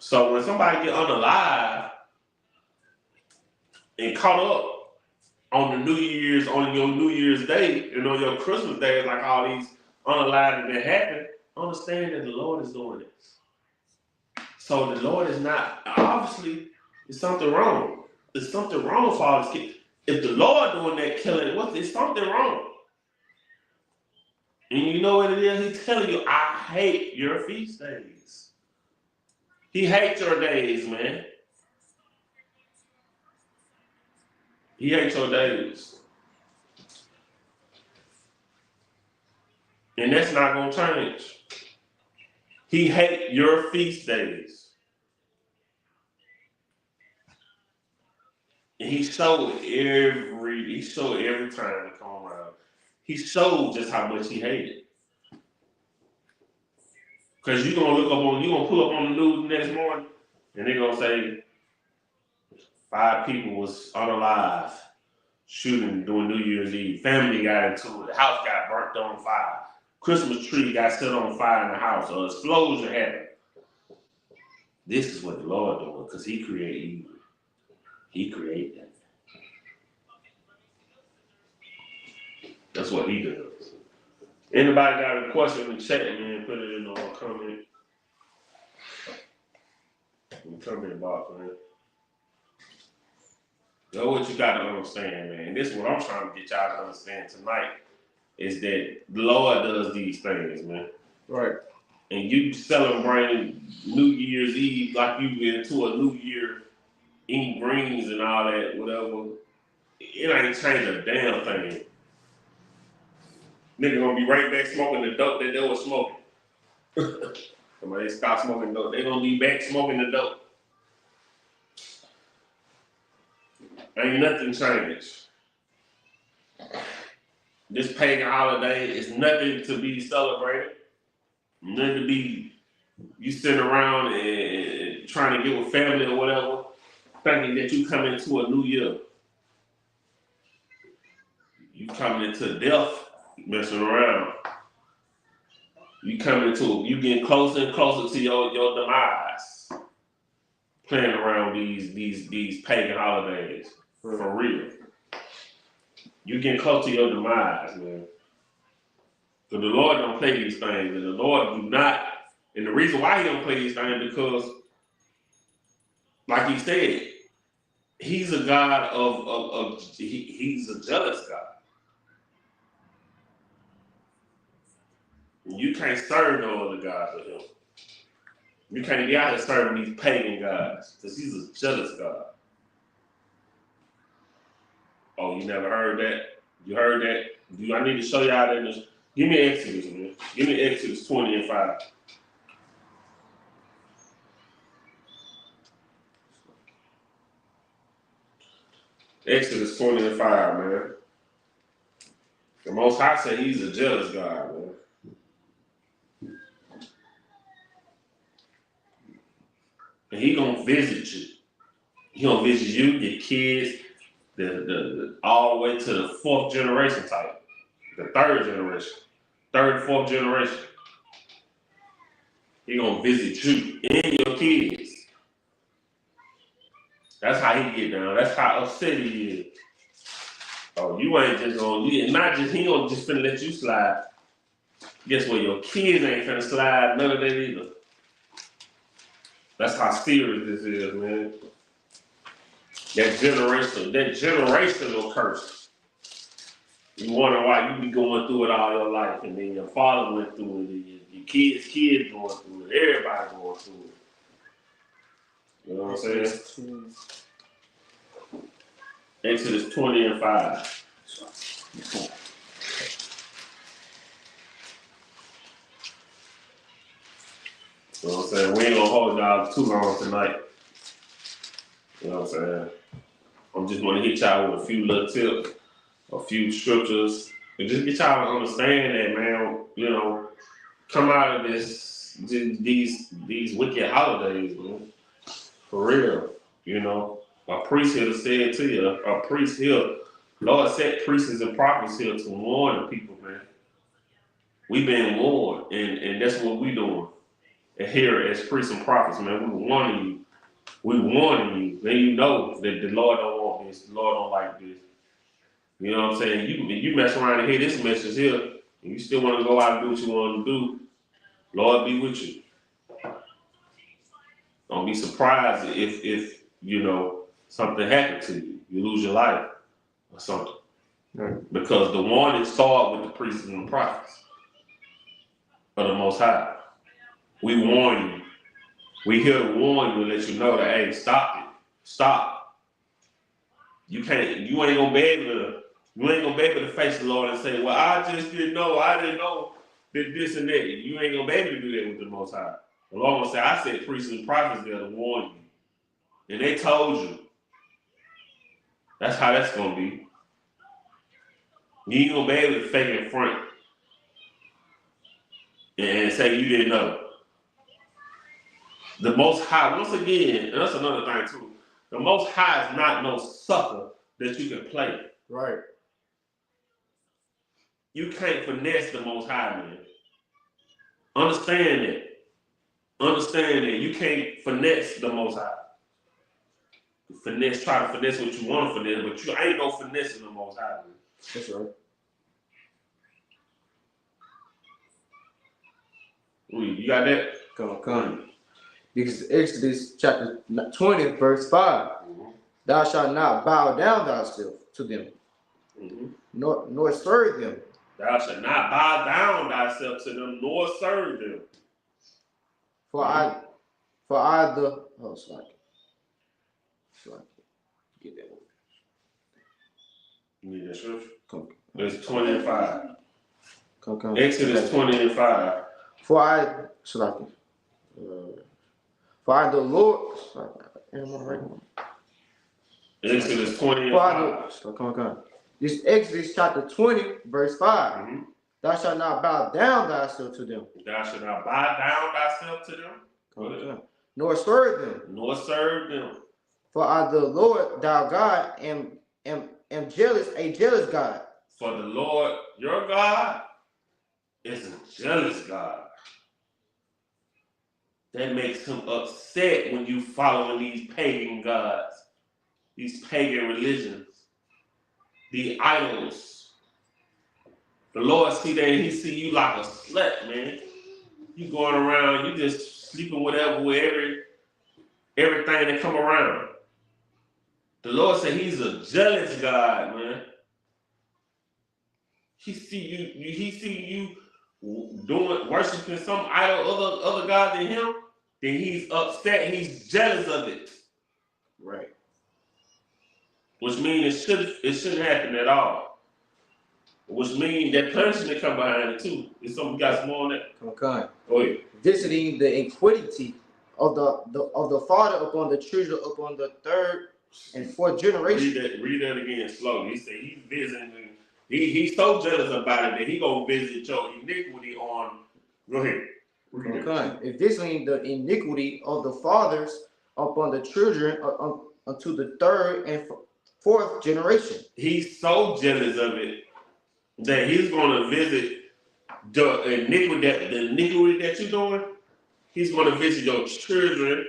So when somebody get unalive and caught up on the New Year's, on your New Year's Day, and on your Christmas Day, like all these unalive that happen, understand that the Lord is doing this. So the Lord is not, obviously, there's something wrong. There's something wrong for all this kid. If the Lord doing that killing, there's something wrong. And you know what it is? He's telling you, I hate your feast days. He hates your days, man. He hates your days. And that's not going to change. He hates your feast days. And he showed every time he come around. He showed just how much he hated. Because you're going to pull up on the news the next morning, and they're going to say 5 people was unalive shooting during New Year's Eve. Family got into it. The house got burnt on fire. Christmas tree got set on fire in the house. An explosion happened. This is what the Lord doing, because he created evil. He created that. That's what he does. Anybody got a question in the chat, man, put it in the comment. In the comment box, man. That's what you got to understand, man. This is what I'm trying to get y'all to understand tonight, is that the Lord does these things, man. Right. And you celebrating New Year's Eve like you get into a new year, eating greens and all that, whatever. It ain't changed a damn thing. Nigga gonna be right back smoking the dope that they was smoking. Somebody stop smoking dope, they gonna be back smoking the dope. Ain't nothing changed. This pagan holiday is nothing to be celebrated. Nothing to be, you sitting around and trying to get with family or whatever, thinking that you come into a new year. You coming into death, messing around. You getting closer and closer to your demise. Playing around these pagan holidays. For real. You getting close to your demise, man. Because the Lord don't play these things, and the Lord do not. And the reason why he don't play these things because, like he said, he's a God he's a jealous God. You can't serve no other gods with him. You can't be out here serving these pagan gods because he's a jealous God. Oh, you never heard that? You heard that? I need to show y'all that. Give me Exodus, man. Give me Exodus 20 and 5. Exodus 20 and 5, man. The Most High said he's a jealous God, man. And he gonna visit you. He gonna visit you, your kids, the all the way to the 4th generation type. The 3rd generation. 3rd, 4th generation. He gonna visit you and your kids. That's how he get down. That's how upset he is. Oh, you ain't just gonna, he ain't gonna just finna let you slide. Guess what? Your kids ain't finna slide none of that either. That's how serious this is, man. That generational curse. You wonder why you be going through it all your life, and then your father went through it, and your kids going through it, everybody going through it. You know what I'm saying? Exodus 20 and 5. You know what I'm saying? We ain't gonna hold y'all too long tonight. You know what I'm saying? I'm just gonna hit y'all with a few little tips, a few scriptures, and just get y'all to understand that, man. You know, come out of these wicked holidays, man. For real. You know, a priest here to say it to you. A priest here, Lord set priests and prophets here to warn the people, man. We been warned, and that's what we doing. here as priests and prophets, man, we warning you. We warning you. Man, you know that the Lord don't want this. The Lord don't like this. You know what I'm saying? You mess around and hear this message here, and you still want to go out and do what you want to do. Lord be with you. Don't be surprised if you know something happened to you. You lose your life or something. Right. Because the warning started with the priests and the prophets of the Most High. We warn you. We here to warn you and let you know that, hey, stop it. Stop. You ain't gonna be able to face the Lord and say, well, I just didn't know. I didn't know that this and that. You ain't gonna be able to do that with the Most High. The Lord will say, I said priests and prophets there to warn you. And they told you. That's how that's gonna be. You ain't gonna be able to fake in front and say you didn't know. The Most High, once again, and that's another thing too, the Most High is not no sucker that you can play. Right. You can't finesse the Most High, man. Understand that. Understand that. You can't finesse the Most High. Try to finesse what you want to finesse, but you ain't no finessing the Most High, man. That's right. You got that? Come on. Because Exodus chapter 20, verse 5. Mm-hmm. Thou shalt not bow down thyself to them, Mm-hmm. nor serve them. Thou shalt not bow down thyself to them, nor serve them. For I the get that one. You need that scripture? Come. It's 20 and 5. Come. Exodus 20 and 5. For I the Lord. Exodus 20 and 5. Come. This Exodus chapter 20, verse 5. Mm-hmm. Thou shalt not bow down thyself to them. Thou shalt not bow down thyself to them. Come. Nor serve them. Nor serve them. For I the Lord thy God am jealous, a jealous God. For the Lord your God is a jealous God. That makes him upset when you following these pagan gods, these pagan religions, the idols. The Lord see that and he see you like a slut, man. You going around, you just sleeping with everything that come around. The Lord said he's a jealous God, man. He see you worshiping some idol other God than him, then he's upset, he's jealous of it. Right. Which means it shouldn't happen at all. Which means that punishment come behind it too. Is something you got some more on that? Come. Go ahead. Visiting the iniquity of the father upon the children upon the third and fourth generation. Read that again slowly. He said he's visiting. He's so jealous about it that he gonna visit your iniquity on. Go ahead. Okay. Visiting the iniquity of the fathers upon the children unto the third and fourth generation. He's so jealous of it that he's gonna visit the iniquity that you're doing. He's gonna visit your children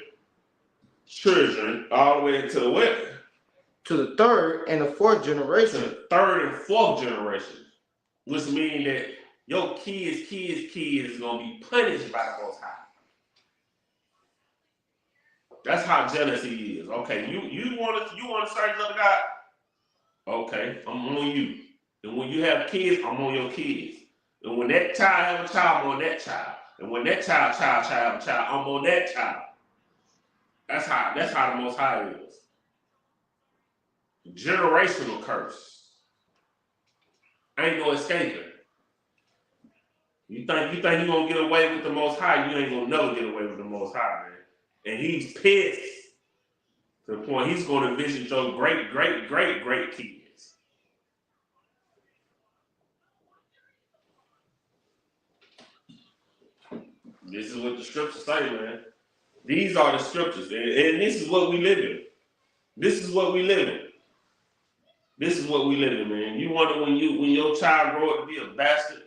all the way to the what? To the third and the fourth generation. To the third and fourth generation. Which means that your kids is gonna be punished by the Most High. That's how jealous he is. Okay, you want to serve the other God? Okay, I'm on you. And when you have kids, I'm on your kids. And when that child have a child, I'm on that child. And when that child have a child, I'm on that child. That's how the Most High is. Generational curse. Ain't no escaping. You think you're gonna get away with the Most High, you ain't gonna never get away with the Most High, man. And he's pissed to the point he's gonna visit your great kids. This is what the scriptures say, man. These are the scriptures, and this is what we live in. This is what we live in. This is what we live in, man. You wonder when your child grow up to be a bastard,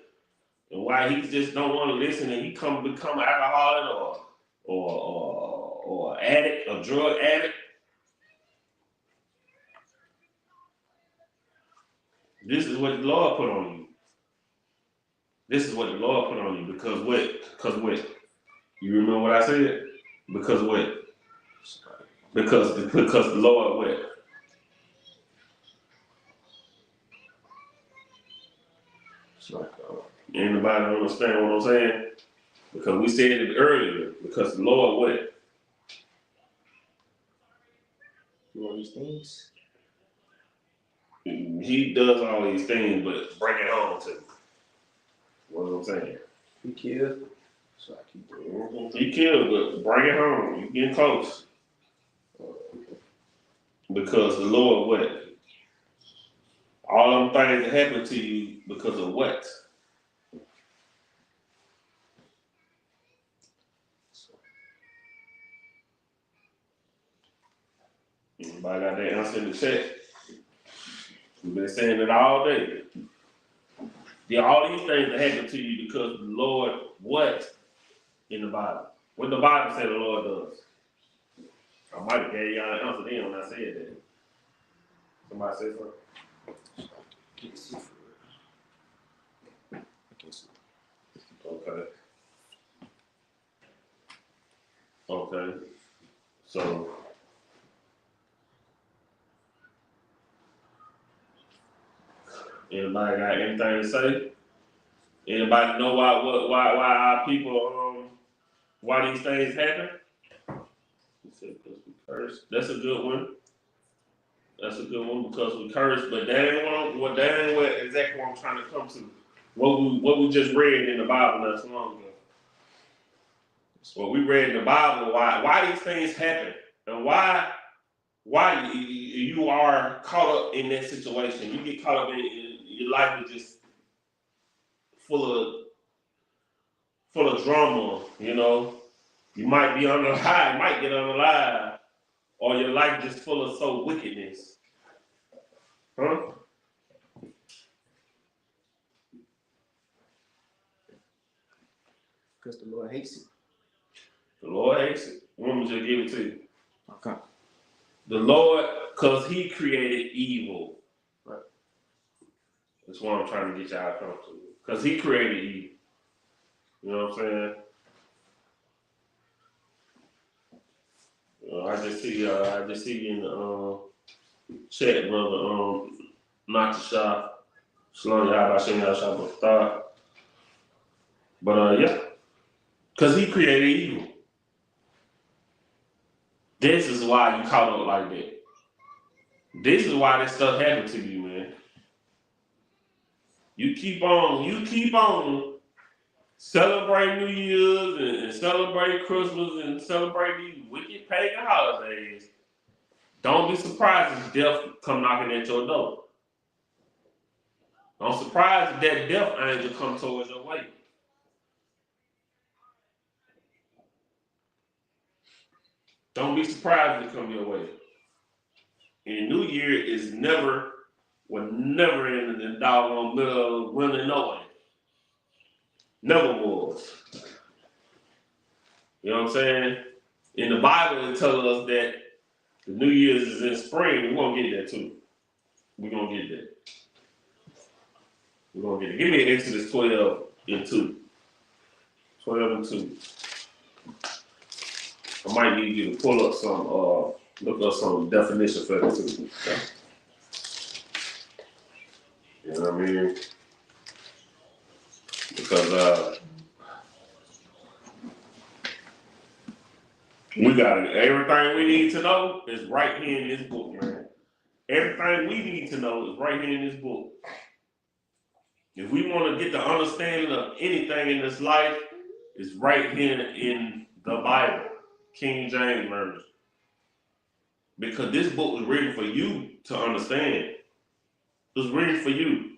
and why he just don't want to listen, and he become an alcoholic or addict, a drug addict, this is what the Lord put on you. This is what the Lord put on you. Because what? Because what? You remember what I said? Because what? Because the Lord what? It's like, Anybody understand what I'm saying? Because we said it earlier. Because the Lord what? do all these things. He does all these things, but bring it home to me. What I'm saying. He killed. So I keep doing. He killed, but bring it home. You getting close. Because the Lord what? All them things that happen to you because of what? Anybody got that answer in the chat? We've been saying it all day. All these things that happen to you because the Lord what in the Bible? What the Bible say the Lord does? I might have gave y'all an answer then when I said that. Somebody say something? Can't see for real. I can't see. Okay. Okay. So anybody got anything to say? Anybody know why our people why these things happen? He said because we curse. That's a good one. That's a good one because we curse, but that ain't what exactly what I'm trying to come to. What we just read in the Bible not so long ago. What we read in the Bible, why these things happen and why you are caught up in that situation. You get caught up in your life is just full of drama, you know. You might be on the high, you might get on the line, or your life just full of so wickedness. Huh? Because the Lord hates it. The Lord hates it. Let me just give it to you. Okay. The Lord, because He created evil. Right. That's what I'm trying to get y'all to come to. Because He created evil. You know what I'm saying? I just see you in the chat, brother. Not to shop. Slow y'all by saying y'all shop with thought. But yeah. Because He created evil. This is why you caught up like that. This is why this stuff happened to you, man. You keep on celebrate New Year's and celebrate Christmas and celebrate these wicked pagan holidays. Don't be surprised if death come knocking at your door. Don't surprise if that death angel come towards your way. Don't be surprised if it come your way. And New Year is never in the doggone middle of winter no way. Never was. You know what I'm saying? In the Bible, it tells us that the New Year's is in spring. We're going to get there too. We're going to get there. We're going to get there. Give me Exodus 12 and 2. 12 and 2. I might need you to pull up look up some definition for that too. You know what I mean? Because we got everything we need to know is right here in this book, man. Everything we need to know is right here in this book. If we want to get the understanding of anything in this life, it's right here in the Bible, King James Version. Because this book was written for you to understand. It was written for you.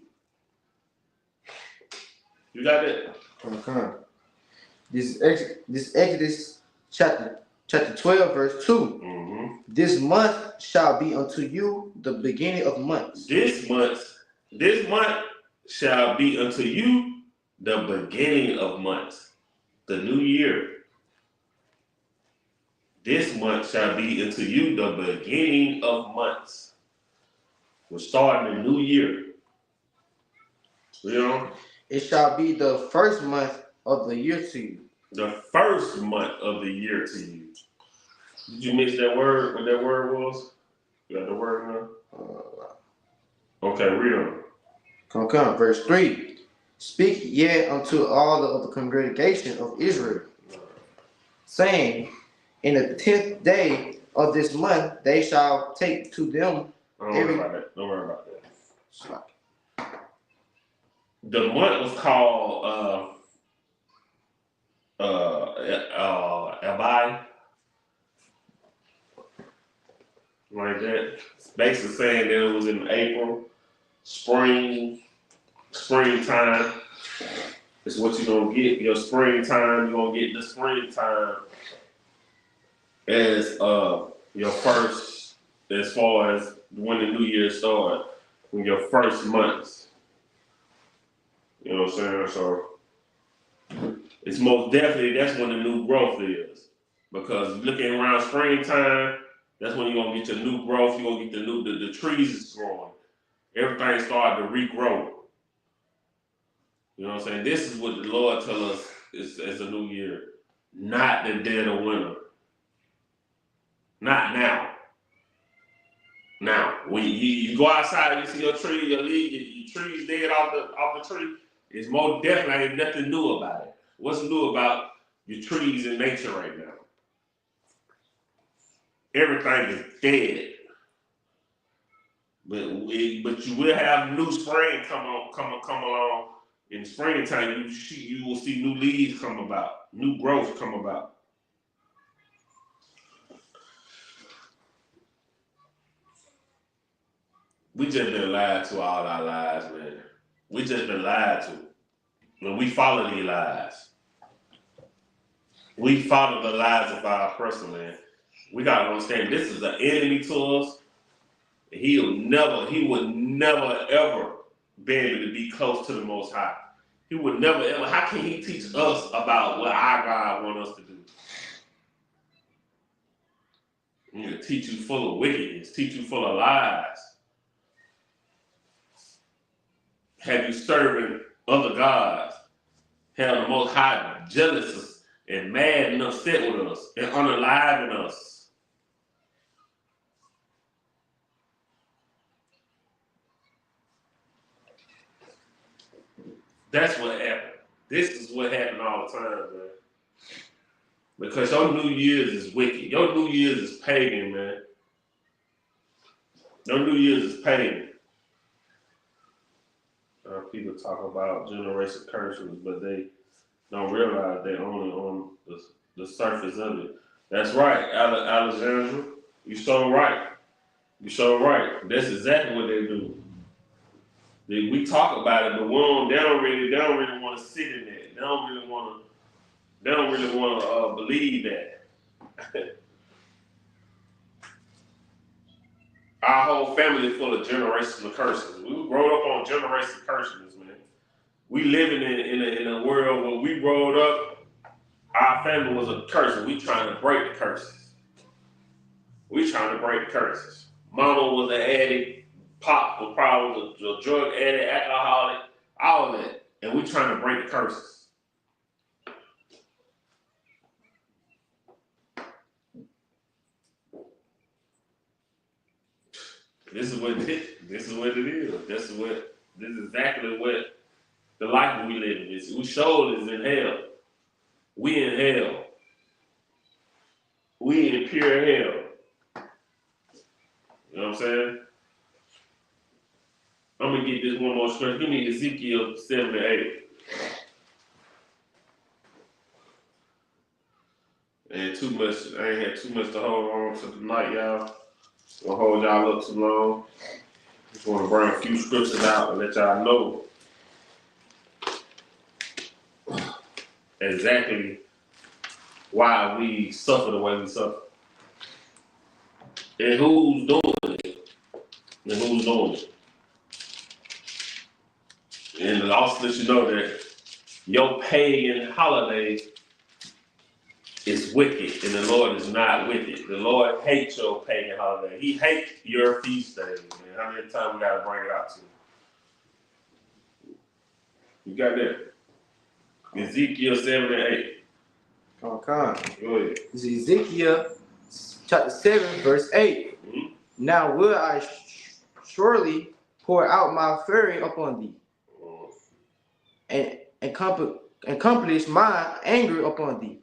You got that? Okay. This Exodus chapter 12, verse 2. Mm-hmm. This month shall be unto you the beginning of months. This month shall be unto you the beginning of months, the new year. This month shall be unto you the beginning of months. We're starting a new year. You know? It shall be the first month of the year to you. The first month of the year to you. Did you miss that word? What that word was? You got the word now? Okay, read on. Come. Verse 3. Speak yet unto all of the congregation of Israel, saying, in the 10th day of this month they shall take to them Don't worry about that. The month was called Abai. Like that. It's basically saying that it was in April, springtime. It's what you're gonna get. Your springtime, you're gonna get the springtime as your first, as far as when the new year starts, when your first months. You know what I'm saying? So it's most definitely that's when the new growth is. Because looking around springtime, that's when you're gonna get your new growth, you're gonna get the trees is growing. Everything started to regrow. You know what I'm saying? This is what the Lord tells us is a new year. Not the dead of winter. Not now. Now, when you go outside, you see your tree, your leaf, your trees dead off the tree. It's more definitely ain't nothing new about it. What's new about your trees in nature right now? Everything is dead. But you will have new spring come along. In springtime, you will see new leaves come about, new growth come about. We just been lied to all our lives, man. We just been lied to. When we follow these lies, we follow the lies of our oppressor, man. We gotta understand this is an enemy to us. He would never ever be able to be close to the Most High. He would never ever. How can he teach us about what our God wants us to do? He'll teach you full of wickedness, teach you full of lies. Have you serving other gods? Have the Most High jealous and mad and upset with us and unaliving us? That's what happened. This is what happened all the time, man. Because your New Year's is wicked. Your New Year's is pagan, man. Your New Year's is pagan. People talk about generational curses, but they don't realize they're only on the surface of it. That's right, Alexandra. You so right. You so right. That's exactly what they do. We talk about it, but they don't really want to sit in that. They don't really want to believe that. Our whole family is full of generational curses. We grew up on generational curses, man. We living in a world where we growed up, our family was a curse, and we trying to break the curses. Mama was an addict, Pop was probably a drug addict, alcoholic, all of that. And we trying to break the curses. This is what it is. This is exactly what the life we live in is. We showed is in hell. We in hell. We in pure hell. You know what I'm saying? I'm gonna get this one more scripture. Give me Ezekiel 7-8. I ain't had too much to hold on to tonight, y'all. Gonna hold y'all up too long. Just want to bring a few scriptures out and let y'all know exactly why we suffer the way we suffer. And who's doing it. And also let you know that your pagan holiday is wicked, and the Lord is not with it. The Lord hates your pagan holiday. He hates your feast days, man. How many times we gotta bring it out to you? You got that? Ezekiel 7 and 8. Come on. Go ahead. This is Ezekiel chapter 7, verse 8. Mm-hmm. Now will I surely pour out my fury upon thee, and accomplish my anger upon thee.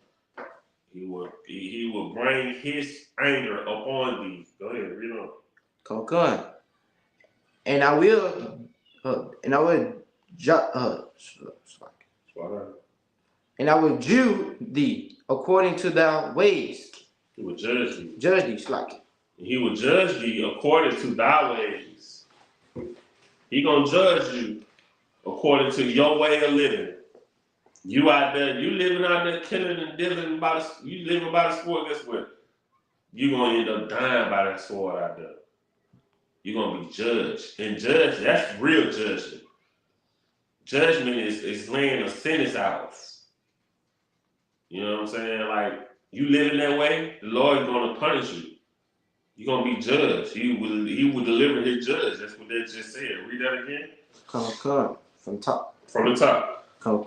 He will bring his anger upon thee. Go ahead, read on. Come on. And I will and I will judge thee according to thy ways. He will judge thee. Judge thee, slack. He will judge thee according to thy ways. He gonna judge you according to your way of living. You out there, you living out there killing and dealing you living by the sword, guess what? You gonna end up dying by that sword out there. You're gonna be judged. And judge, that's real judgment. Judgment is laying a sentence out. You know what I'm saying? Like, you living that way, the Lord is gonna punish you. You're gonna be judged. He will deliver his judge. That's what they just said. Read that again. Come. From top. From the top. Come.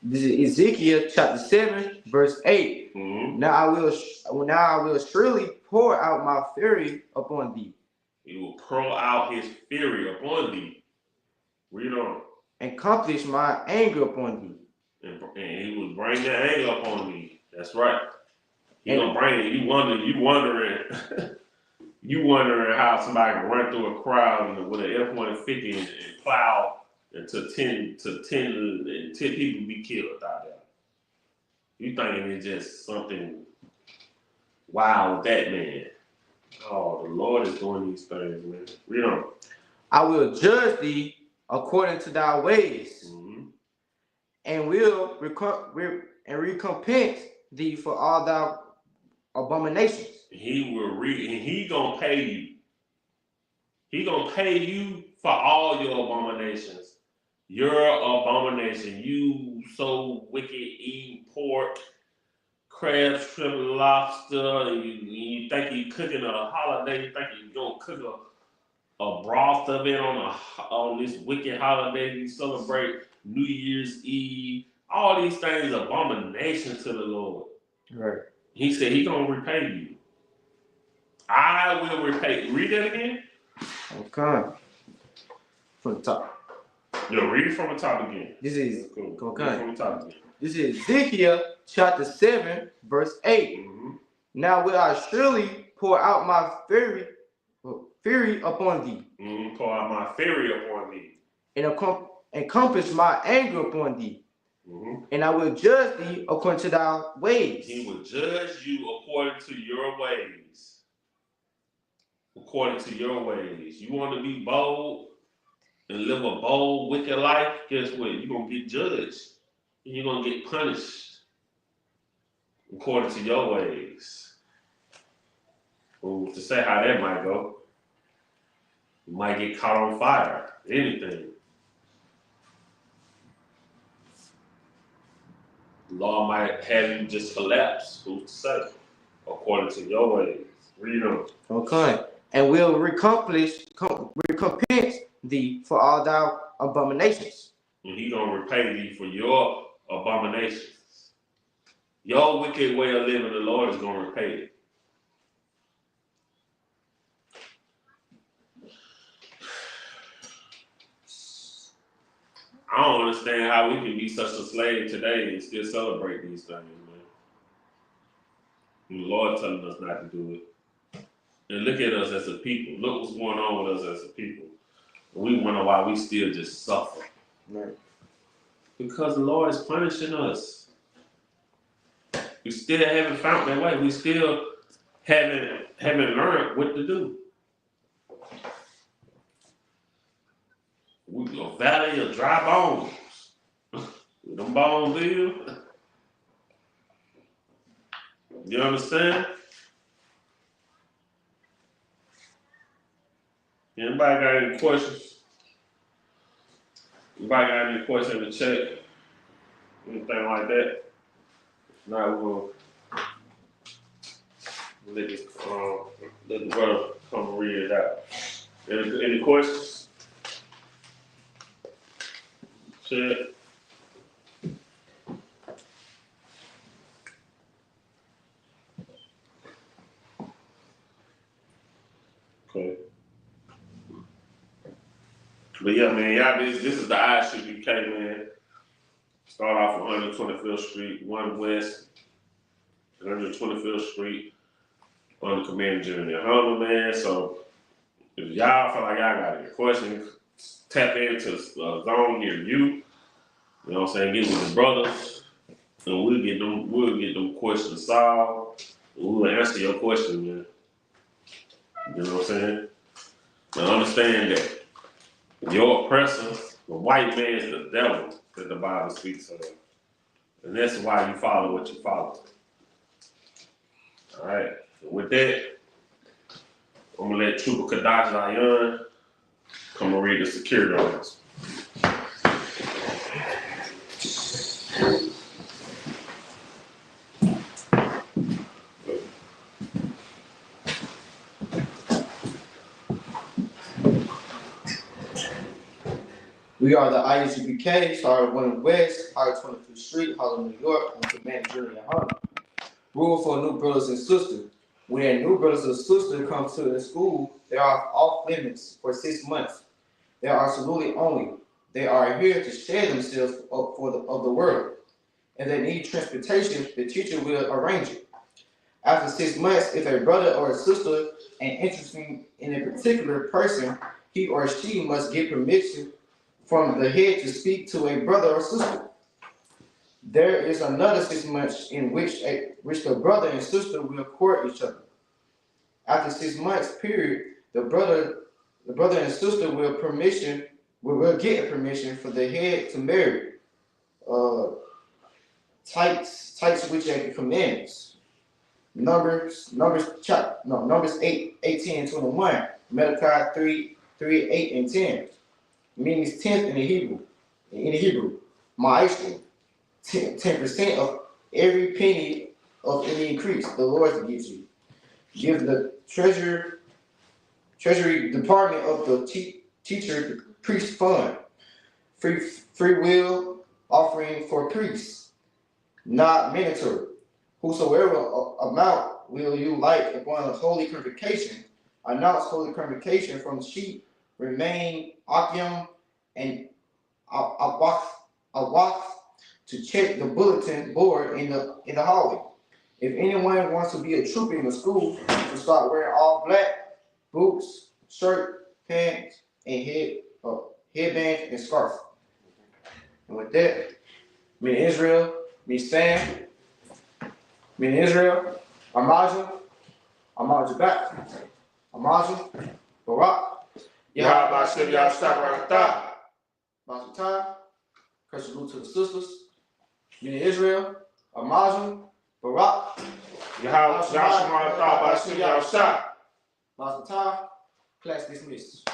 This is Ezekiel chapter 7, verse 8. Mm-hmm. Now I will surely pour out my fury upon thee. He will pour out his fury upon thee. Read on. And accomplish my anger upon thee. And he will bring the anger upon thee. That's right. He gonna bring it. You wondering you wondering how somebody can run through a crowd with an F-150 and plow until 10 people be killed out there. You thinking it's just something wild with that man. Oh, the Lord is doing these things, man. Read on. I will judge thee according to thy ways, mm-hmm. and will recompense thee for all thy abominations. He gonna pay you. He gonna pay you for all your abominations. Your abomination. You so wicked, eating pork, crab, shrimp, lobster. And you think you cooking a holiday. You think you gonna cook a broth of it on this wicked holiday. You celebrate New Year's Eve. All these things are abomination to the Lord. Right. He said he gonna repay you. I will repay. Read that again. Okay. From the top. Yo, read it from the top again. This is cool. Okay. Read it from the top again. This is Ezekiel chapter 7, verse 8. Mm-hmm. Now will I surely pour out my fury upon thee. Mm-hmm. Pour out my fury upon thee. And accomplish my anger upon thee. Mm-hmm. And I will judge thee according to thy ways. He will judge you according to your ways. According to your ways. You want to be bold and live a bold, wicked life? Guess what? You're going to get judged. And you're going to get punished according to your ways. Well, to say how that might go, you might get caught on fire. Anything. The law might have you just collapse. Who's to say? According to your ways. Read on. Okay. And will recompense thee for all thy abominations. And he gonna repay thee for your abominations. Your wicked way of living, the Lord is gonna repay it. I don't understand how we can be such a slave today and still celebrate these things, man. And the Lord telling us not to do it. And look at us as a people. Look what's going on with us as a people. We wonder why we still just suffer. Right. Because the Lord is punishing us. We still haven't found that way. We still haven't learned what to do. We a valley of dry bones. Them bones live. You understand? Anybody got any questions? Anybody got any questions in the chat? Anything like that? Now we'll let this, let the brother come and read it out. Any questions? Shit. Okay. But yeah, man, y'all, this is the Isupk, man. Start off 125th Street, 1 West, 125th Street, on the Commander Junior Honda, man. So if y'all feel like y'all got any questions, tap into the zone near you. You know what I'm saying? Get with the brothers, and we'll get them questions solved. And we'll answer your question, man. You know what I'm saying? Now understand that your oppressor, the white man, is the devil that the Bible speaks of. And that's why you follow what you follow. All right. So with that, I'm gonna let Trooper Kadash Zion come and read the security orders. We are the Isupk, started 1 West, 125th Street, Harlem, New York, on Command Junior Honda. Rule for new brothers and sisters. When new brothers and sisters come to the school, they are off limits for 6 months. They are absolutely only. They are here to share themselves up of the world. And they need transportation, the teacher will arrange it. After 6 months, if a brother or a sister is interested in a particular person, he or she must get permission from the head to speak to a brother or sister. There is another 6 months in which the brother and sister will court each other. After 6 months period, the brother and sister will get permission for the head to marry. Types which are commandments. Numbers 8, 18, and 21. Malachi 3, 8, and 10. Means 10th in the Hebrew. Ma'ashrim. 10% of every penny of any increase the Lord gives you. Give the treasury department of the teacher priest fund. Free will offering for priests, not mandatory. Whosoever amount will you like upon a holy convocation, announce holy convocation from the sheep, remain Akim and Awak to check the bulletin board in the hallway. If anyone wants to be a trooper in the school, to start wearing all black, boots, shirt, pants, and headbands and scarf. And with that, me and Israel, me Sam, me and Israel, Amajah back, Amajah, Barak, Yahweh Shem Yahshua Barakatah. Basatan, curse salute to the sisters, me and Israel, Amajah, Barak, Yahweh Shem Yahshua Barakatah. Basatan, class dismissed.